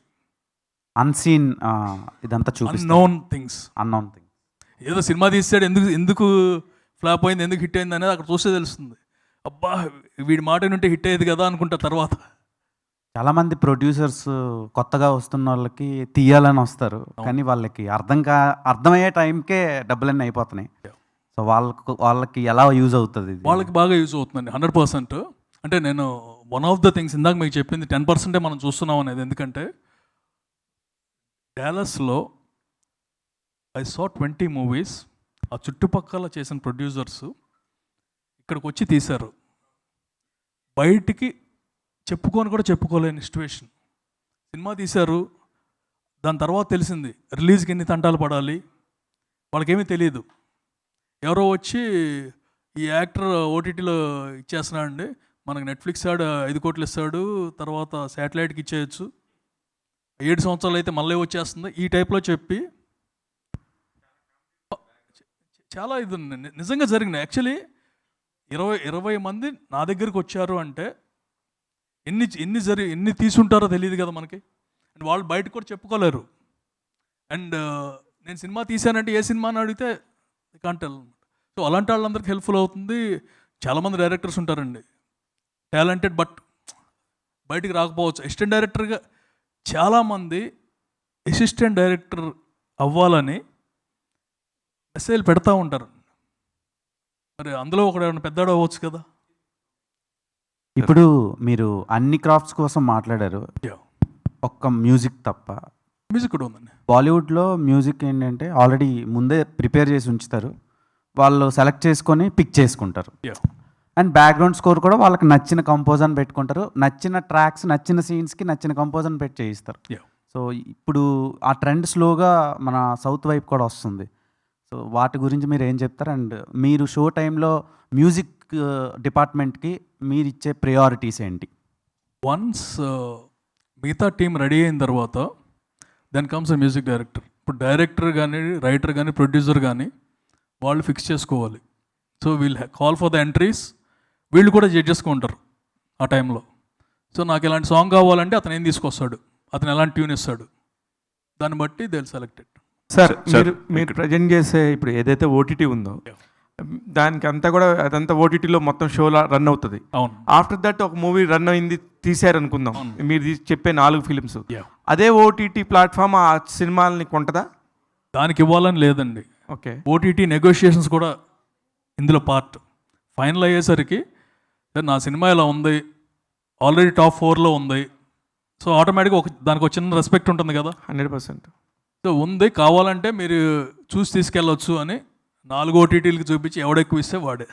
Unseen ఇదంతా అన్నోన్ థింగ్స్. Unknown things. ఏదో సినిమా తీసాడు, ఎందుకు ఫ్లాప్ అయింది, ఎందుకు హిట్ అయింది అనేది అక్కడ చూస్తే తెలుస్తుంది. అబ్బా వీడి మాట నుంటే హిట్ అయ్యేది కదా అనుకుంటా. తర్వాత చాలామంది ప్రొడ్యూసర్స్ కొత్తగా వస్తున్న వాళ్ళకి తీయాలని వస్తారు, కానీ వాళ్ళకి అర్థమయ్యే టైంకే డబ్బులన్నీ అయిపోతున్నాయి. సో వాళ్ళకి ఎలా యూజ్ అవుతుంది ఇది? వాళ్ళకి బాగా యూజ్ అవుతుందండి 100%. అంటే నేను వన్ ఆఫ్ ద థింగ్స్ ఇందాక మీకు చెప్పింది 10% మనం చూస్తున్నాం అనేది. ఎందుకంటే డాలస్లో ఐ సా 20 movies. ఆ చుట్టుపక్కల చేసిన ప్రొడ్యూసర్స్ ఇక్కడికి వచ్చి తీశారు. బయటికి చెప్పుకొని కూడా చెప్పుకోలేని సిచ్యువేషన్. సినిమా తీశారు, దాని తర్వాత తెలిసింది రిలీజ్కి ఎన్ని తంటాలు పడాలి, వాళ్ళకేమీ తెలియదు. ఎవరో వచ్చి ఈ యాక్టర్ ఓటీటీలో ఇచ్చేస్తున్నాడండి, మనకు నెట్ఫ్లిక్స్ ఆడు 5 కోట్లు ఇస్తాడు, తర్వాత శాటిలైట్కి ఇచ్చేయచ్చు, 7 సంవత్సరాలు అయితే మళ్ళీ వచ్చేస్తుంది, ఈ టైప్లో చెప్పి చాలా ఇది నిజంగా జరిగినాయి. యాక్చువల్లీ 20 మంది నా దగ్గరికి వచ్చారు అంటే ఎన్ని తీసుంటారో తెలియదు కదా మనకి. అండ్ వాళ్ళు బయటకు కూడా చెప్పుకోలేరు. అండ్ నేను సినిమా తీశానంటే ఏ సినిమా అని అడిగితే కాంట్ టెల్. సో అలాంటి వాళ్ళందరికీ హెల్ప్ఫుల్ అవుతుంది. చాలామంది డైరెక్టర్స్ ఉంటారండి టాలెంటెడ్, బట్ బయటికి రాకపోవచ్చు. అసిస్టెంట్ డైరెక్టర్గా చాలామంది అసిస్టెంట్ డైరెక్టర్ అవ్వాలని మెసేజ్లు పెడతా ఉంటారు. మరి అందులో ఒకడు పెద్దవాడు అవ్వచ్చు కదా. ఇప్పుడు మీరు అన్ని క్రాఫ్ట్స్ కోసం మాట్లాడారు, ఒక్క మ్యూజిక్ తప్ప. మ్యూజిక్ కూడా ఉందండి. బాలీవుడ్లో మ్యూజిక్ ఏంటంటే ఆల్రెడీ ముందే ప్రిపేర్ చేసి ఉంచుతారు, వాళ్ళు సెలెక్ట్ చేసుకొని పిక్ చేసుకుంటారు. అండ్ బ్యాక్గ్రౌండ్ స్కోర్ కూడా వాళ్ళకి నచ్చిన కంపోజర్ని పెట్టుకుంటారు, నచ్చిన ట్రాక్స్ నచ్చిన సీన్స్కి నచ్చిన కంపోజర్ని పెట్టి చేయిస్తారు. సో ఇప్పుడు ఆ ట్రెండ్ స్లోగా మన సౌత్ వైపు కూడా వస్తుంది. సో వాటి గురించి మీరు ఏం చెప్తారు? అండ్ మీరు షో టైంలో మ్యూజిక్ డిపార్ట్మెంట్కి మీరు ఇచ్చే ప్రయారిటీస్ ఏంటి? వన్స్ మిగతా టీం రెడీ అయిన తర్వాత then comes a music director. ఇప్పుడు డైరెక్టర్ కానీ రైటర్ కానీ ప్రొడ్యూసర్ కానీ వాళ్ళు ఫిక్స్ చేసుకోవాలి. So we'll call for the entries, వీళ్ళు కూడా జడ్జెస్గా ఉంటారు ఆ టైంలో. సో నాకు ఇలాంటి సాంగ్ కావాలంటే అతను ఏం తీసుకొస్తాడు, అతను ఎలాంటి ట్యూన్ ఇస్తాడు, దాన్ని బట్టి దే విల్ సెలెక్టెడ్. సార్ మీరు ప్రజెంట్ చేసే ఇప్పుడు ఏదైతే ఓటీటీ ఉందో దానికి అంతా కూడా అదంతా ఓటీటీలో మొత్తం షోలో రన్ అవుతుంది. అవును. ఆఫ్టర్ దట్ ఒక మూవీ రన్ అయింది తీసారనుకుందాం, మీరు చెప్పే 4 films, అదే ఓటీటీ ప్లాట్ఫామ్ ఆ సినిమాలని కొంటదా? దానికి ఇవ్వాలని లేదండి. ఓకే. ఓటీటీ నెగోషియేషన్స్ కూడా ఇందులో పార్ట్. ఫైనల్ అయ్యేసరికి నా సినిమా ఇలా ఉంది, ఆల్రెడీ టాప్ 4లో ఉంది, సో ఆటోమేటిక్గా దానికి ఒక చిన్న రెస్పెక్ట్ ఉంటుంది కదా. 100%. సో ఉంది, కావాలంటే మీరు చూసి తీసుకెళ్ళొచ్చు అని 4 ఓటీటీలకి చూపించి ఎవడెక్కువ ఇస్తే వాడే.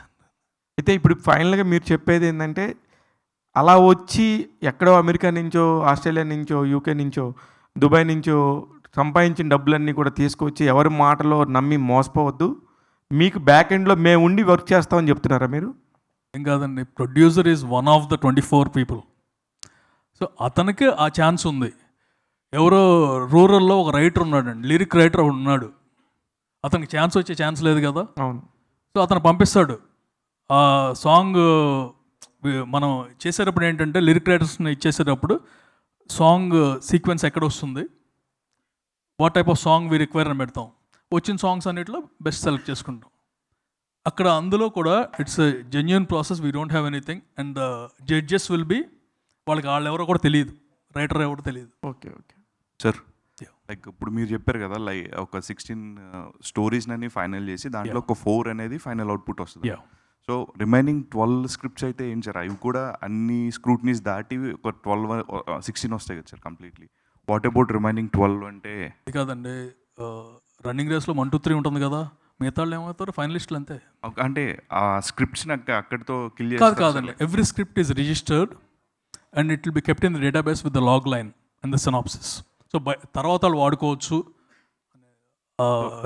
అయితే ఇప్పుడు ఫైనల్గా మీరు చెప్పేది ఏంటంటే అలా వచ్చి ఎక్కడో అమెరికా నుంచో ఆస్ట్రేలియా నుంచో యూకే నుంచో దుబాయ్ నుంచో సంపాదించిన డబ్బులన్నీ కూడా తీసుకొచ్చి ఎవరి మాటలో నమ్మి మోసపోవద్దు, మీకు బ్యాక్ ఎండ్లో మేము ఉండి వర్క్ చేస్తామని చెప్తున్నారా మీరు? ఏం కాదండి, producer is one of the 24 people. So అతనికి ఆ ఛాన్స్ ఉంది. ఎవరో రూరల్లో ఒక రైటర్ ఉన్నాడండి, లిరిక్ రైటర్ ఉన్నాడు. అతనికి ఛాన్స్ వచ్చే ఛాన్స్ లేదు కదా. అవును. సో అతను పంపిస్తాడు ఆ సాంగ్. మనం చేసేటప్పుడు ఏంటంటే లిరిక్ రైటర్స్ని ఇచ్చేసేటప్పుడు సాంగ్ సీక్వెన్స్ ఎక్కడ వస్తుంది, what type of song we require అని పెడతాం. వచ్చిన సాంగ్స్ అన్నిటిలో బెస్ట్ సెలెక్ట్ చేసుకుంటాం. అక్కడ అందులో కూడా it's genuine process, we don't have anything. And the judges will be, వాళ్ళకి వాళ్ళు ఎవరో కూడా తెలియదు, రైటర్ ఎవరో తెలియదు. ఓకే ఓకే సార్, లైక్ ఇప్పుడు మీరు చెప్పారు కదా, లైక్ ఒక 16 స్టోరీస్ని ఫైనల్ చేసి దాంట్లో ఒక 4 అనేది ఫైనల్ అవుట్పుట్ వస్తుంది. సో రిమైనింగ్ 12 స్క్రిప్ట్స్ అయితే ఏం సార్, అవి కూడా అన్ని స్క్రూట్నీస్ దాటి ఒక 16 వస్తాయి కదా sir completely. What about remaining 12 అంటే? కాదండి, రన్నింగ్ రేస్లో 1, 2, 3 ఉంటుంది కదా, మిగతా వాళ్ళు ఏమవుతారు ఫైనలిస్టులు అంతే. అంటే ఆ స్క్రిప్ట్స్ని అక్కడితో కిల్ కాదండి, every script is registered and it will be kept in the database with the log line and the synopsis. So తర్వాత వాళ్ళు వాడుకోవచ్చు.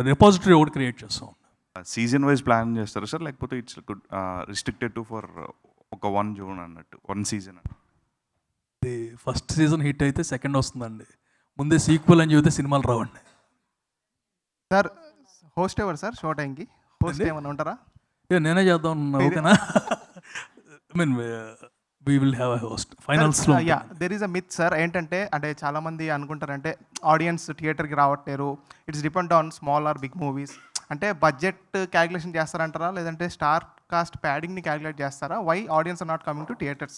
రిపాజిటరీ ఒకటి క్రియేట్ చేస్తాం. సీజన్ వైజ్ ప్లాన్ చేస్తారు సార్, లేకపోతే ఇట్స్ రిస్ట్రిక్టెడ్ టు ఫర్ ఒక 1 zone అన్నట్టు, 1 season? ఇది ఫస్ట్ సీజన్ హిట్ అయితే సెకండ్ వస్తుందండి, ముందే సీక్వెల్ అని చెబితే సినిమాలు రావండి. సార్ హోస్ట్ ఎవరు సార్ షో టైంకి? హోస్ట్ ఏమైనా ఉంటారా? నేనే చేద్దాం అనుకున్నా. ఓకేనా? I mean we will have a host ఫైనల్స్లో. Yeah, there is a myth sir. ఏంటంటే అంటే చాలామంది అనుకుంటారంటే ఆడియన్స్ థియేటర్కి రావట్లేరు, it's depend on small or big movies. అంటే బడ్జెట్ క్యాలిక్యులేషన్ చేస్తారంటారా, లేదంటే స్టార్ కాస్ట్ ప్యాడింగ్ని క్యాలిక్యులేట్ చేస్తారా? Why audience are not coming to theatres?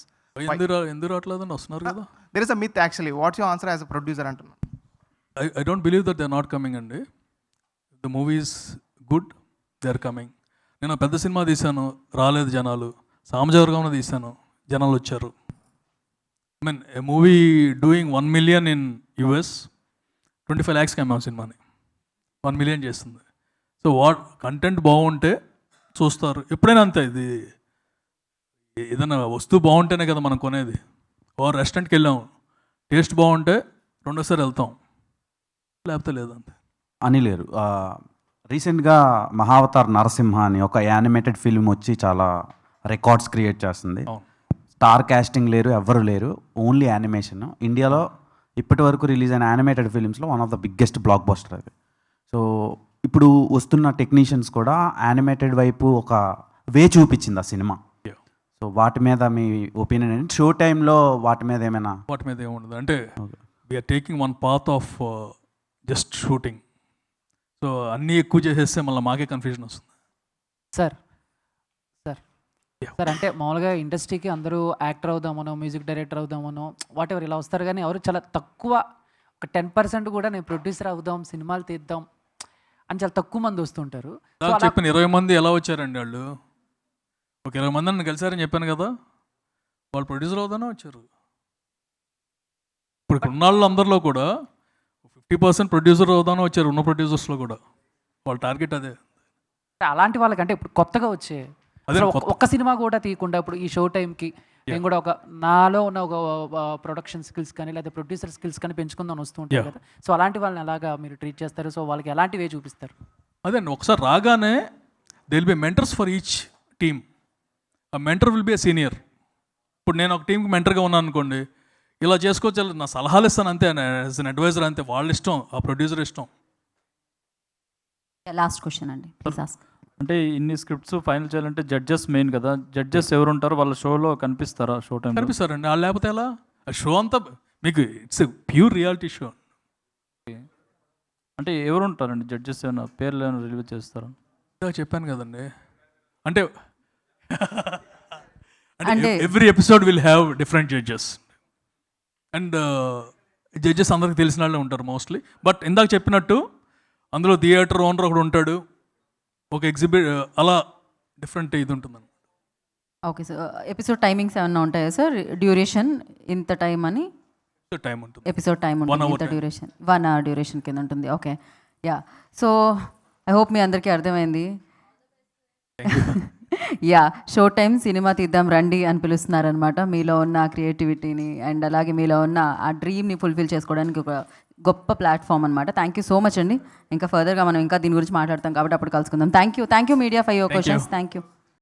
ఎందుకు రావట్లేదని వస్తున్నారు కదా. There is a myth actually. What's your answer as a producer అంటున్నాను. I don't believe that they are not coming అండి. The movie is good, they are coming. నేను పెద్ద cinema తీశాను, రాలేదు జనాలు. సామజవర్గంలో తీశాను, జనాలు వచ్చారు. I mean A movie doing 1 million in US, 25 lakhs అమ్మాం సినిమాని. 1 million చేస్తుంది. సో కంటెంట్ బాగుంటే చూస్తారు. ఎప్పుడైనా అంతే, ఇది ఏదైనా వస్తువు బాగుంటేనే కదా మనం కొనేది. ఓ రెస్టారెంట్కి వెళ్ళాము, టేస్ట్ బాగుంటే రెండోసారి వెళ్తాం, లేకపోతే లేదంతే. అని లేరు. రీసెంట్గా మహావతార్ నరసింహ అని ఒక యానిమేటెడ్ ఫిల్మ్ వచ్చి చాలా రికార్డ్స్ క్రియేట్ చేస్తుంది. స్టార్ కాస్టింగ్ లేరు, ఎవ్వరు లేరు, ఓన్లీ యానిమేషన్. ఇండియాలో ఇప్పటి వరకు రిలీజ్ అయిన యానిమేటెడ్ ఫిలిమ్స్లో one of the biggest blockbuster అది. సో ఇప్పుడు వస్తున్న టెక్నీషియన్స్ కూడా యానిమేటెడ్ వైపు ఒక వే చూపించింది ఆ సినిమా. సో వాటి మీద మీ ఒపీనియన్ ఏంటి? షో టైంలో వాటి మీద ఏమైనా? వాటి మీద ఏముండదు అంటే we're taking one path of just shooting. So అన్నీ ఎక్కువ చేసేస్తే మళ్ళీ మాకే కన్ఫ్యూజన్ వస్తుంది. సార్ అంటే మామూలుగా ఇండస్ట్రీకి అందరూ యాక్టర్ అవుదామనో, మ్యూజిక్ డైరెక్టర్ అవుదామనో, వాట్ ఎవర్ ఇలా వస్తారు, కానీ ఎవరు చాలా తక్కువ, ఒక 10% కూడా నేను ప్రొడ్యూసర్ అవుదాం, సినిమాలు తీద్దాం అని చాలా తక్కువ మంది వస్తుంటారు. చెప్పిన 20 మంది ఎలా వచ్చారండి? వాళ్ళు ఒక 20 మంది నన్ను కలిసారని చెప్పాను కదా, వాళ్ళు ప్రొడ్యూసర్ అవుదానే వచ్చారు. ఇప్పుడు ఉన్న వాళ్ళు అందరిలో కూడా 50% ప్రొడ్యూసర్ అవుదానే వచ్చారు. ఉన్న ప్రొడ్యూసర్స్లో కూడా వాళ్ళ టార్గెట్ అదే. అలాంటి వాళ్ళకంటే ఇప్పుడు కొత్తగా వచ్చే ఒక్క సినిమా కూడా తీయకుండా ఇప్పుడు ఈ షో టైంకి నేను కూడా ఒక నాలో ఉన్న ఒక ప్రొడక్షన్ స్కిల్స్ కానీ లేదా ప్రొడ్యూసర్ స్కిల్స్ కానీ పెంచుకుందాం వస్తూ ఉంటాయి కదా. సో అలాంటి వాళ్ళని ఎలాగా మీరు ట్రీట్ చేస్తారు? సో వాళ్ళకి ఎలాంటివే చూపిస్తారు? అదే అండి, ఒకసారి రాగానే they will be mentors for each team. ఆ mentor will be a senior. ఇప్పుడు నేను ఒక టీంకి మెంటర్గా ఉన్నాను అనుకోండి, ఇలా చేసుకోవచ్చు, నా సలహాలు ఇస్తాను అంతే, యాజ్ అన్ అడ్వైజర్ అంతే. వాళ్ళ ఇష్టం, ఆ ప్రొడ్యూసర్ ఇష్టం. లాస్ట్ క్వశ్చన్ అండి, ప్లీజ్ ఆస్క్. అంటే ఇన్ని స్క్రిప్ట్స్ ఫైనల్ చేయాలంటే జడ్జెస్ మెయిన్ కదా. జడ్జెస్ ఎవరు ఉంటారో వాళ్ళ షోలో కనిపిస్తారా? Show time కనిపిస్తారండి. వాళ్ళు లేకపోతే ఎలా? షో అంతా మీకు it's a pure reality show. అంటే ఎవరు ఉంటారండి జడ్జెస్? ఏమైనా పేర్లు ఏమైనా రిలీవ్ చేస్తారా? చెప్పాను కదండి, అంటే every episode will have different judges. And judges అందరికి తెలిసిన వాళ్ళే ఉంటారు మోస్ట్లీ. బట్ ఇందాక చెప్పినట్టు అందులో థియేటర్ ఓనర్ ఒకడు ఉంటాడు, ఒక ఎగ్జిబిట్, అలా డిఫరెంట్ ఇది ఉంటుంది. ఓకే సార్, ఎపిసోడ్ టైమింగ్స్ ఏమన్నా ఉంటాయా సార్? డ్యూరేషన్ ఇంత టైం అని టైం ఉంటుంది, ఎపిసోడ్ టైం ఉంటుంది, ఇంత డ్యూరేషన్, 1 hour డ్యూరేషన్ కింద ఉంటుంది. Okay, yeah. So I hope మీ అందరికీ అర్థమైంది. యా, షో టైం సినిమా తీద్దాం రండి అని పిలుస్తున్నారనమాట. మీలో ఉన్న క్రియేటివిటీని అండ్ అలాగే మీలో ఉన్న ఆ డ్రీమ్ని ఫుల్ఫిల్ చేసుకోవడానికి ఒక గొప్ప ప్లాట్ఫామ్ అనమాట. థ్యాంక్ యూ సో మచ్ అండి. ఇంకా ఫర్దర్గా మనం ఇంకా దీని గురించి మాట్లాడతాం కాబట్టి అప్పుడు కలుసుకుందాం. Thank you media for your questions. Thank you.